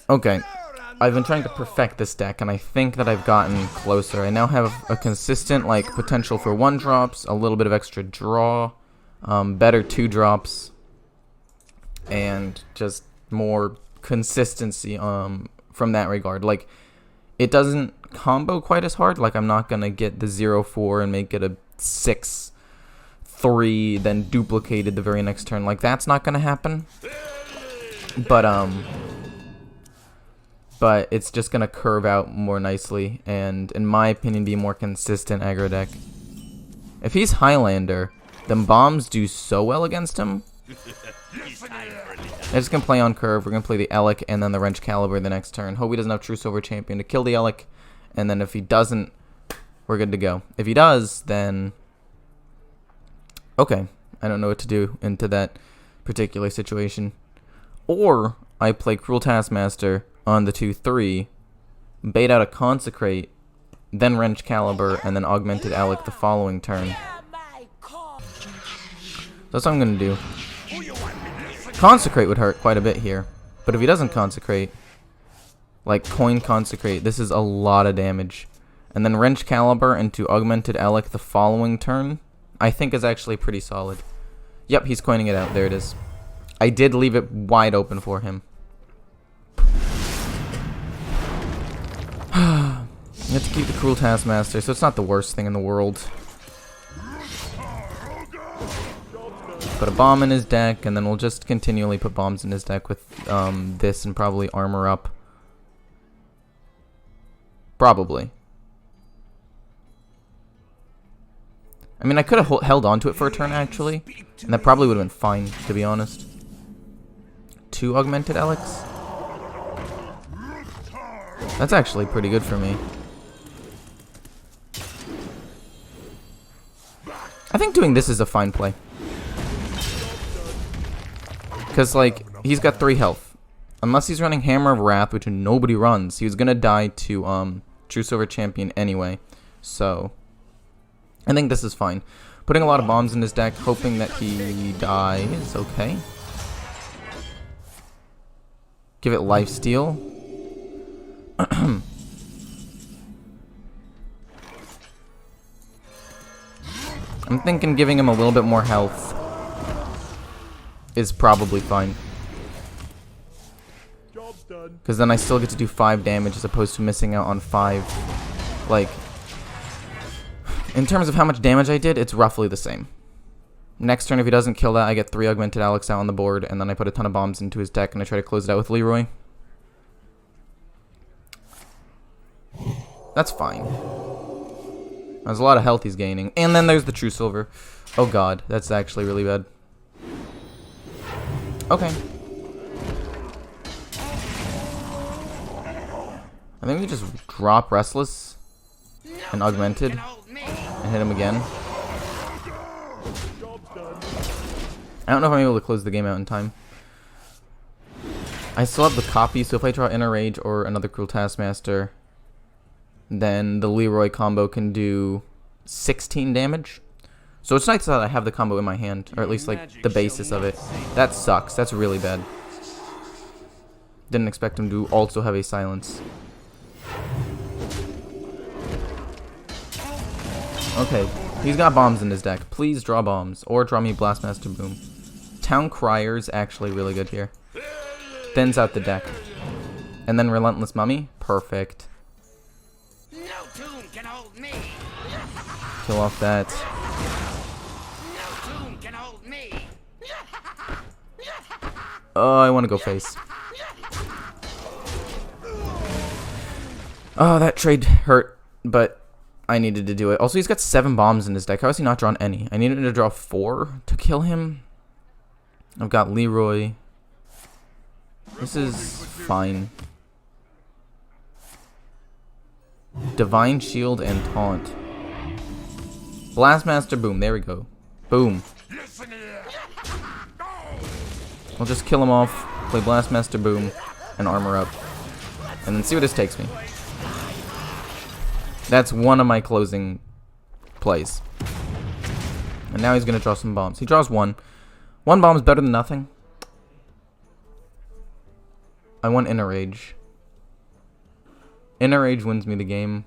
Okay, I've been trying to perfect this deck, and I think that I've gotten closer. I now have a consistent, like, potential for 1-drops, a little bit of extra draw, better 2-drops, and just more consistency from that regard. Like, it doesn't combo quite as hard. Like, I'm not going to get the 0-4 and make it a 6-3, then duplicated the very next turn. Like, that's not going to happen. But it's just going to curve out more nicely and, in my opinion, be a more consistent aggro deck. If he's Highlander, then bombs do so well against him. I just can play on curve. We're going to play the Elec and then the Wrench Caliber the next turn. Hope he doesn't have True Silver Champion to kill the Elec. And then if he doesn't, we're good to go. If he does, then... okay. I don't know what to do into that particular situation. Or I play Cruel Taskmaster on the 2-3, bait out a Consecrate, then Wrench Caliber, and then Augmented Elec the following turn. That's what I'm going to do. Consecrate would hurt quite a bit here, but if he doesn't Consecrate, like Coin Consecrate, this is a lot of damage. And then Wrench Caliber into Augmented Elec the following turn, I think is actually pretty solid. Yep, he's coining it out. There it is. I did leave it wide open for him. You have to keep the Cruel Taskmaster, so it's not the worst thing in the world. Put a bomb in his deck, and then we'll just continually put bombs in his deck with this and probably armor up. Probably. I mean, I could have held on to it for a turn, actually, and that probably would have been fine, to be honest. 2 Augmented Elecs? That's actually pretty good for me. I think doing this is a fine play. Because, like, he's got 3 health. Unless he's running Hammer of Wrath, which nobody runs, he was going to die to True Silver Champion anyway. So, I think this is fine. Putting a lot of bombs in his deck, hoping that he dies. Okay. Give it Lifesteal. I'm thinking giving him a little bit more health is probably fine. Because then I still get to do 5 damage as opposed to missing out on 5. Like, in terms of how much damage I did, it's roughly the same. Next turn, if he doesn't kill that, I get 3 Augmented Elecs out on the board, and then I put a ton of bombs into his deck, and I try to close it out with Leroy. That's fine. There's a lot of health he's gaining. And then there's the True Silver. Oh god, that's actually really bad. Okay. I think we just drop Restless and Augmented and hit him again. I don't know if I'm able to close the game out in time. I still have the copy, so if I draw Inner Rage or another Cruel Taskmaster, then the Leroy combo can do 16 damage. So it's nice that I have the combo in my hand, or at least like the basis of it. That sucks. That's really bad. Didn't expect him to also have a silence. Okay, he's got bombs in his deck. Please draw bombs, or draw me Blastmaster Boom. Town Crier's actually really good here. Thins out the deck. And then Relentless Mummy. Perfect. Kill off that. Oh, I want to go face. Oh, that trade hurt, but I needed to do it. Also, he's got 7 bombs in his deck. How has he not drawn any? I needed to draw 4 to kill him. I've got Leroy. This is fine. Divine Shield and Taunt. Blastmaster Boom. There we go. Boom. I'll just kill him off, play Blastmaster Boom, and armor up. And then see where this takes me. That's one of my closing plays. And now he's going to draw some bombs. He draws 1. 1 bomb is better than nothing. I want Inner Rage. Inner Rage wins me the game.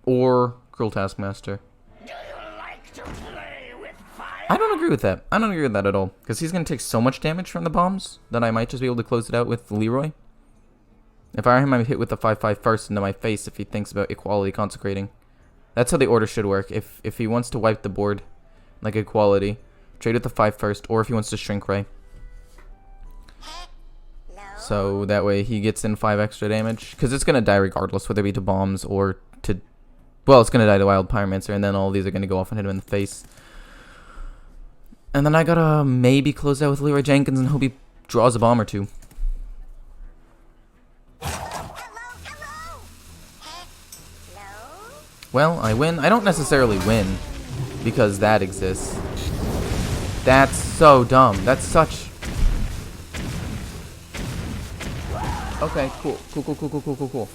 Or Cruel Taskmaster. I don't agree with that. I don't agree with that at all. Because he's going to take so much damage from the bombs that I might just be able to close it out with Leroy. If I him, I hit with the 5/5 first into my face if he thinks about equality consecrating. That's how the order should work. If he wants to wipe the board like equality, trade with the 5 first, or if he wants to shrink ray. So that way he gets in 5 extra damage. Because it's going to die regardless, whether it be to bombs or to... Well, it's going to die to Wild Pyromancer, and then all these are going to go off and hit him in the face. And then I gotta maybe close out with Leroy Jenkins and hope he draws a bomb or two. Well, I win. I don't necessarily win because that exists. That's so dumb. That's such... Okay, cool. Cool.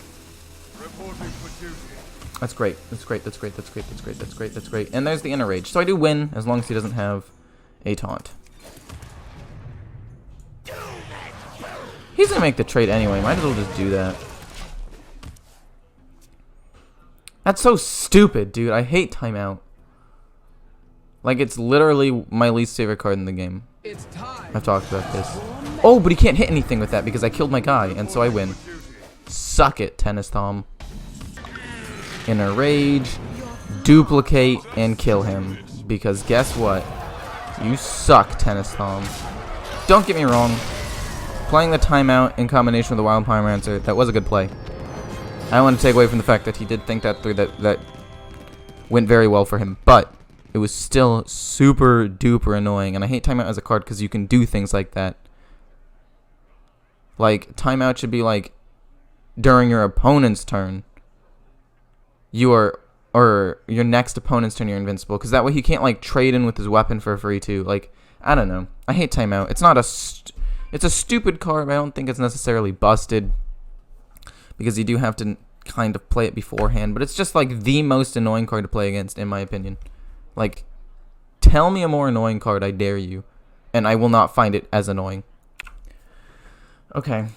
That's great. That's great. And there's the Inner Rage. So I do win as long as he doesn't have a taunt. He's gonna make the trade anyway. Might as well just do that. That's so stupid, dude. I hate timeout. Like, it's literally my least favorite card in the game. I've talked about this. Oh, but he can't hit anything with that because I killed my guy, and so I win. Suck it, Tennis Tom. Inner Rage, duplicate, and kill him. Because guess what? You suck, Tennis Tom. Don't get me wrong. Playing the timeout in combination with the Wild Pyromancer, that was a good play. I don't want to take away from the fact that he did think that through. That went very well for him. But it was still super duper annoying. And I hate timeout as a card because you can do things like that. Like, timeout should be like during your opponent's turn. Or your next opponent's turn, you're invincible. Because that way he can't, like, trade in with his weapon for free, too. Like, I don't know. I hate timeout. It's not a... it's a stupid card, but I don't think it's necessarily busted. Because you do have to kind of play it beforehand. But it's just, like, the most annoying card to play against, in my opinion. Like, tell me a more annoying card, I dare you. And I will not find it as annoying. Okay.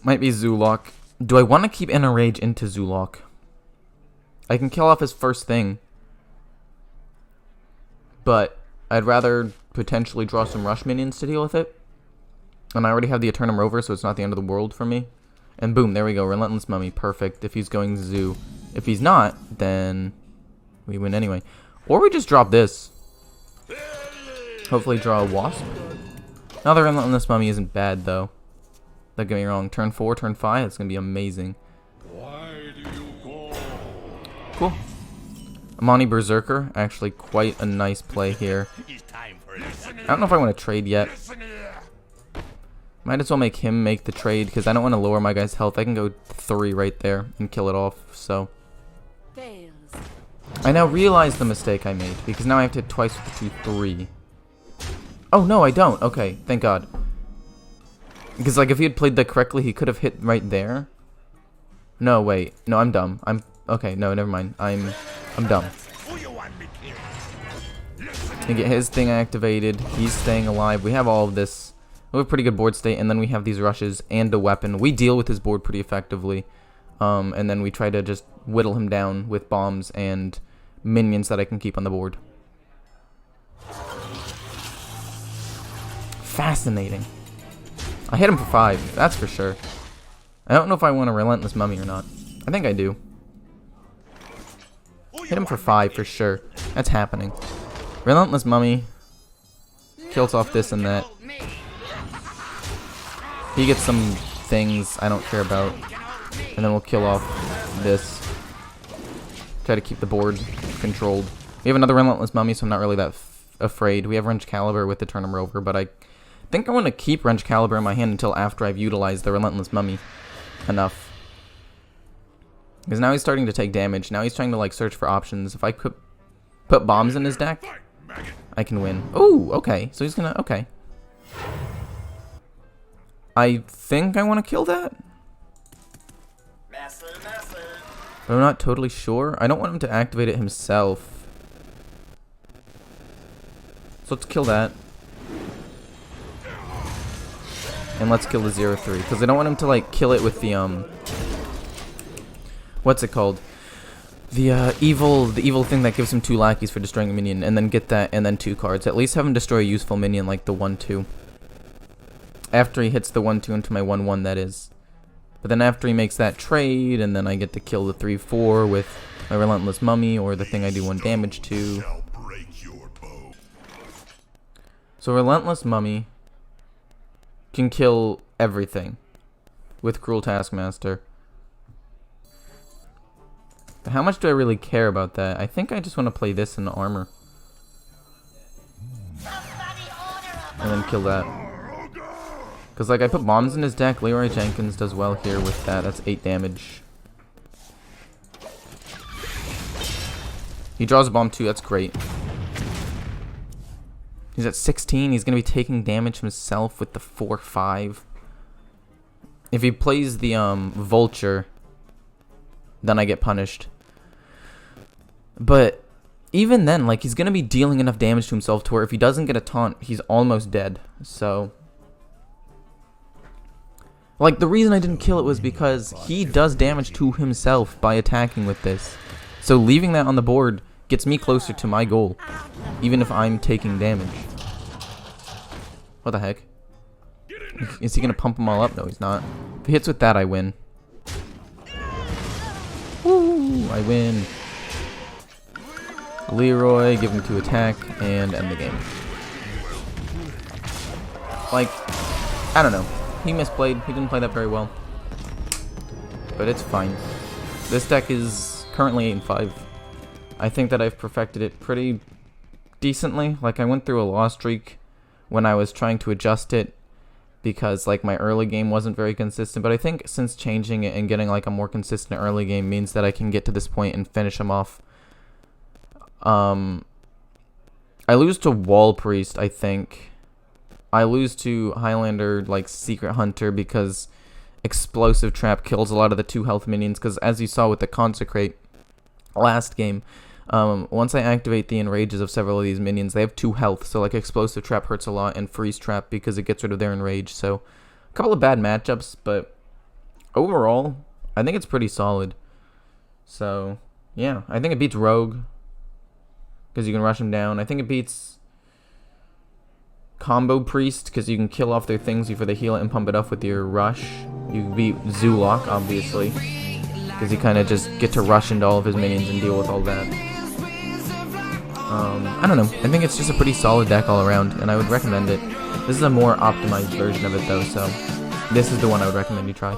Might be Zulok. Do I want to keep Inner Rage into Zulok? I can kill off his first thing. But I'd rather potentially draw some rush minions to deal with it. And I already have the Eternum Rover, so it's not the end of the world for me. And boom, there we go. Relentless Mummy. Perfect. If he's going Zoo. If he's not, then we win anyway. Or we just drop this. Hopefully draw a Wasp. Now the Relentless Mummy isn't bad, though. Don't get me wrong. Turn 4, turn 5, it's going to be amazing. Cool. Amani Berserker, actually quite a nice play here. I don't know if I want to trade yet. Might as well make him make the trade because I don't want to lower my guy's health. I can go 3 right there and kill it off, so. I now realize the mistake I made because now I have to hit twice with the 2-3. Oh, no, I don't. Okay, thank God. Because, like, if he had played that correctly, he could have hit right there. No, wait. No, I'm dumb. Okay, no, never mind. I'm dumb. And get his thing activated. He's staying alive. We have all of this. We have a pretty good board state, and then we have these rushes and a weapon. We deal with his board pretty effectively. And then we try to just whittle him down with bombs and minions that I can keep on the board. Fascinating. I hit him for 5, that's for sure. I don't know if I want a Relentless Mummy or not. I think I do. Hit him for 5 for sure. That's happening. Relentless Mummy kills off this and that. He gets some things I don't care about. And then we'll kill off this. Try to keep the board controlled. We have another Relentless Mummy, so I'm not really that afraid. We have Wrench Caliber with the Eternum Rover, but I think I want to keep Wrench Caliber in my hand until after I've utilized the Relentless Mummy enough. Because now he's starting to take damage. Now he's trying to, like, search for options. If I put bombs in his deck, I can win. Ooh, okay. So he's gonna... Okay. I think I want to kill that. But I'm not totally sure. I don't want him to activate it himself. So let's kill that. And let's kill the 0-3. Because I don't want him to, like, kill it with the, what's it called? The evil thing that gives him 2 lackeys for destroying a minion, and then get that, and then 2 cards. At least have him destroy a useful minion like the 1-2. After he hits the 1-2 into my 1-1, that is. But then after he makes that trade, and then I get to kill the 3-4 with my Relentless Mummy, or the thing I do 1 damage to. So Relentless Mummy can kill everything with Cruel Taskmaster. But how much do I really care about that? I think I just want to play this in armor. And then kill that. Because, like, I put bombs in his deck. Leroy Jenkins does well here with that. That's 8 damage. He draws a bomb too. That's great. He's at 16. He's going to be taking damage himself with the 4-5. If he plays the Vulture, then I get punished. But even then, like, he's going to be dealing enough damage to himself to where if he doesn't get a taunt, he's almost dead. So, like, the reason I didn't kill it was because he does damage to himself by attacking with this. So leaving that on the board gets me closer to my goal, even if I'm taking damage. What the heck? Is he going to pump them all up? No, he's not. If he hits with that, I win. Woo! I win. Leroy, give him 2 attack, and end the game. Like, I don't know. He misplayed. He didn't play that very well. But it's fine. This deck is currently 8-5. I think that I've perfected it pretty decently. Like, I went through a loss streak when I was trying to adjust it because, like, my early game wasn't very consistent. But I think since changing it and getting, like, a more consistent early game means that I can get to this point and finish him off. I lose to Wall Priest, I think. I lose to Highlander, like, Secret Hunter because Explosive Trap kills a lot of the 2 health minions. Because as you saw with the Consecrate last game, once I activate the enrages of several of these minions, they have 2 health. So, like, Explosive Trap hurts a lot, and Freeze Trap because it gets rid of their enrage. So, a couple of bad matchups, but overall, I think it's pretty solid. So, yeah, I think it beats Rogue because you can rush him down. I think it beats Combo Priest because you can kill off their things before they heal it and pump it up with your rush. You beat Zulok, obviously, because you kind of just get to rush into all of his minions and deal with all that. I don't know. I think it's just a pretty solid deck all around, and I would recommend it. This is a more optimized version of it, though, so this is the one I would recommend you try.